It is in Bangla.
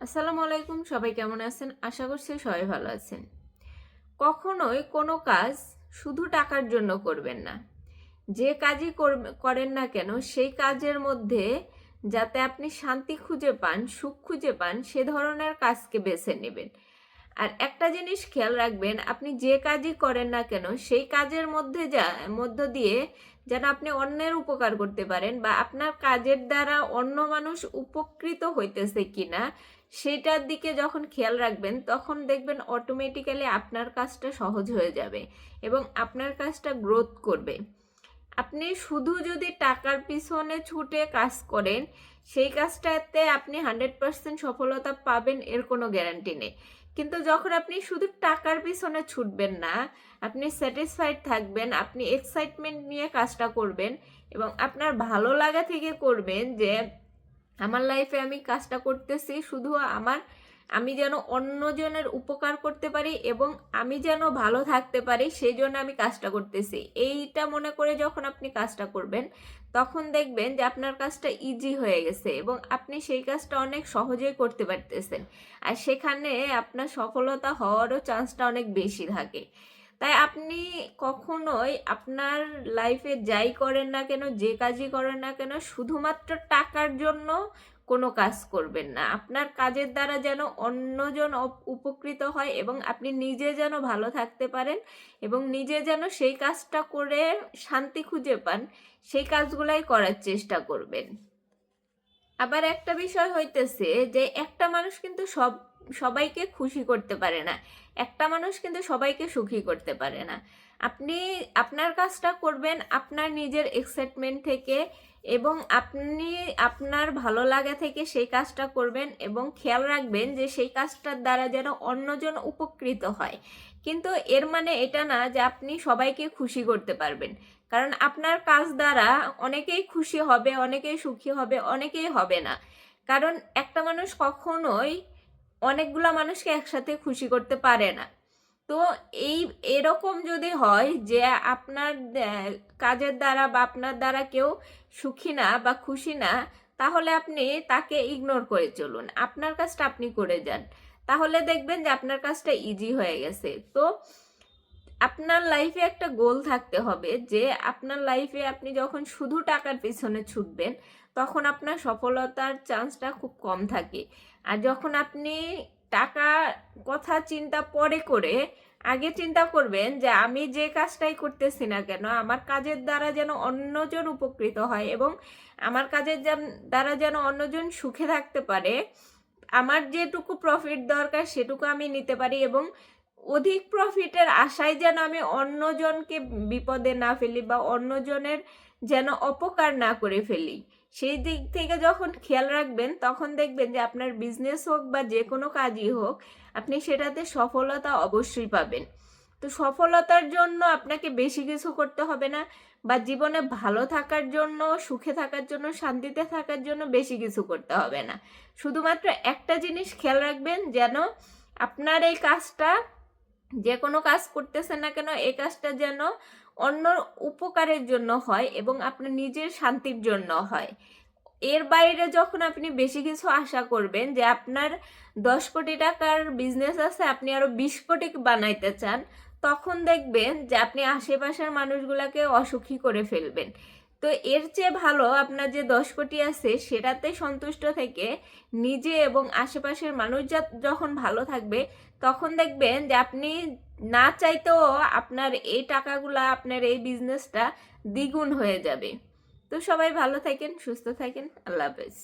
আসসালামু আলাইকুম, সবাই কেমন আছেন? আশা করছি সবাই ভালো আছেন। কখনোই কোনো কাজ শুধু টাকার জন্য করবেন না। যে কাজই করেন না কেন সেই কাজের মধ্যে যাতে আপনি শান্তি খুঁজে পান, সুখ খুঁজে পান, সে ধরনের কাজকে বেছে নেবেন। আর একটা জিনিস খেয়াল রাখবেন, আপনি যে কাজই করেন না কেন সেই কাজের মধ্য দিয়ে যেন আপনি অন্যের উপকার করতে পারেন বা আপনার কাজের দ্বারা অন্য মানুষ উপকৃত হইতেছে কিনা সেটার দিকে যখন খেয়াল রাখবেন তখন দেখবেন অটোমেটিক্যালি আপনার কাজটা সহজ হয়ে যাবে এবং আপনার কাজটা গ্রোথ করবে। আপনি শুধু যদি টাকার পিছনে ছুটে কাজ করেন সেই কাজটাতে আপনি 100% সফলতা পাবেন এর কোনো গ্যারান্টি নেই। কিন্তু যখন আপনি শুধু টাকার পিছনে ছুটবেন না, আপনি স্যাটিসফাইড থাকবেন, আপনি এক্সাইটমেন্ট নিয়ে কাজটা করবেন এবং আপনার ভালো লাগা থেকে করবেন যে আমার লাইফে আমি কাজটা করতেছি শুধু আমি যেন অন্যজনের উপকার করতে পারি এবং আমি যেন ভালো থাকতে পারি, সেই জন্য আমি কাজটা করতেছি, এইটা মনে করে যখন আপনি কাজটা করবেন তখন দেখবেন যে আপনার কাজটা ইজি হয়ে গেছে এবং আপনি সেই কাজটা অনেক সহজেই করতে পারতেছেন। আর সেখানে আপনার সফলতা হওয়ারও চান্সটা অনেক বেশি থাকে। তাই আপনি কখনোই আপনার লাইফে যাই করেন না কেন, যে কাজই করেন না কেন, শুধুমাত্র টাকার জন্য কোনো কাজ করবেন না। আপনার কাজের দ্বারা যেন অন্যজন উপকৃত হয় এবং আপনি নিজে যেন ভালো থাকতে পারেন এবং নিজে যেন সেই কাজটা করে শান্তি খুঁজে পান, সেই কাজগুলাই করার চেষ্টা করবেন। আবার একটা বিষয় হইতেছে যে একটা মানুষ কিন্তু সবাইকে খুশি করতে পারে না, একটা মানুষ কিন্তু সবাইকে সুখী করতে পারে না। আপনি আপনার কাজটা করবেন আপনার নিজের এক্সাইটমেন্ট থেকে এবং আপনি আপনার ভালো লাগা থেকে সেই কাজটা করবেন এবং খেয়াল রাখবেন যে সেই কাজটার দ্বারা যেন অন্যজন উপকৃত হয়। কিন্তু এর মানে এটা না যে আপনি সবাইকে খুশি করতে পারবেন, কারণ আপনার কাজ দ্বারা অনেকেই খুশি হবে, অনেকেই সুখী হবে, অনেকেই হবে না। কারণ একটা মানুষ কখনোই অনেকগুলা মানুষকে একসাথে খুশি করতে পারে না। তো এরকম যদি হয় যে আপনার কাজের দ্বারা বা আপনার দ্বারা কেউ সুখী না বা খুশি না, তাহলে আপনি তাকে ইগনোর করে চলুন, আপনার কাজটা আপনি করে যান, তাহলে দেখবেন যে আপনার কাজটা ইজি হয়ে গেছে। তো আপনার লাইফে একটা গোল থাকতে হবে যে আপনার লাইফে আপনি যখন শুধু টাকার পিছনে ছুটবেন তখন আপনার সফলতার চান্সটা খুব কম থাকে। আর যখন আপনি টাকা কথা চিন্তা পরে করে আগে চিন্তা করবেন যে আমি যে কাজটাই করতেছি না কেন আমার কাজের দ্বারা যেন অন্যজন উপকৃত হয় এবং আমার কাজের দ্বারা যেন অন্যজন সুখে থাকতে পারে, আমার যেটুকু প্রফিট দরকার সেটুকু আমি নিতে পারি এবং অধিক প্রফিটের আশায় যেন আমি অন্যজনকে বিপদে না ফেলি বা অন্যজনের যেন অপকার না করে ফেলি, সেই দিক থেকে যখন খেয়াল রাখবেন তখন দেখবেন যে আপনার বিজনেস হোক বা যে কোনো কাজই হোক আপনি সেটাতে সফলতা অবশ্যই পাবেন। তো সফলতার জন্য আপনাকে বেশি কিছু করতে হবে না বা জীবনে ভালো থাকার জন্য, সুখে থাকার জন্য, শান্তিতে থাকার জন্য বেশি কিছু করতে হবে না। শুধুমাত্র একটা জিনিস খেয়াল রাখবেন যেন আপনার এই কাজটা, যে কোনো কাজ করতেছেন না কেন এই কাজটা যেন অন্য উপকারের জন্য হয় এবং আপনার নিজের শান্তির জন্য হয়। এর বাইরে যখন আপনি বেশি কিছু আশা করবেন যে আপনার 10 কোটি টাকার বিজনেস আছে আপনি আরো 20 কোটি বানাইতে চান, তখন দেখবেন যে আপনি আশেপাশের মানুষগুলাকে অসুখী করে ফেলবেন। তো এর চেয়ে ভালো আপনার যে 10 কোটি আছে সেটাতে সন্তুষ্ট থেকে নিজে এবং আশেপাশের মানুষ যখন ভালো থাকবে তখন দেখবেন যে আপনি না চাইতেও আপনার এই টাকাগুলা, আপনার এই বিজনেসটা দ্বিগুণ হয়ে যাবে। তো সবাই ভালো থাকেন, সুস্থ থাকেন, আল্লাহ হাফেজ।